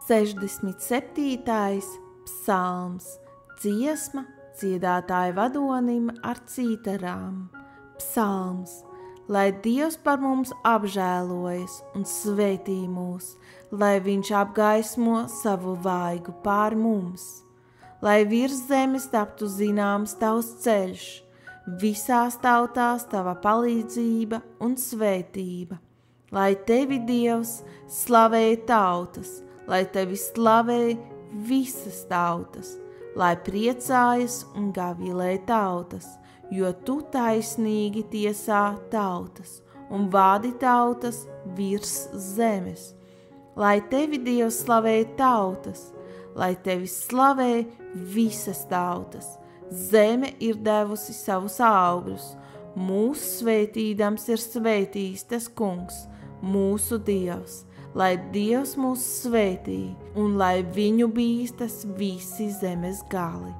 67. psalms, dziesma dziedātāja vadonim ar cītarām. Psalms, lai Dievs par mums apžēlojas un svētī mūs, lai viņš apgaismo savu vaigu pār mums, lai virs zemes taptu zināms tavs ceļš, visās tautās tava palīdzība un svētība, lai tevi Dievs slavēja tautas, lai tevi slavēja visas tautas, lai priecājas un gavilē tautas, jo tu taisnīgi tiesā tautas un vādi tautas virs zemes. Lai tevi Dievs slavēja tautas, lai tevi slavē visas tautas. Zeme ir devusi savus augļus, mūsu svētīdams ir svētījis tas kungs, mūsu Dievs. Lai Dievs mūs svētī un lai viņu bīstas visi zemes gali.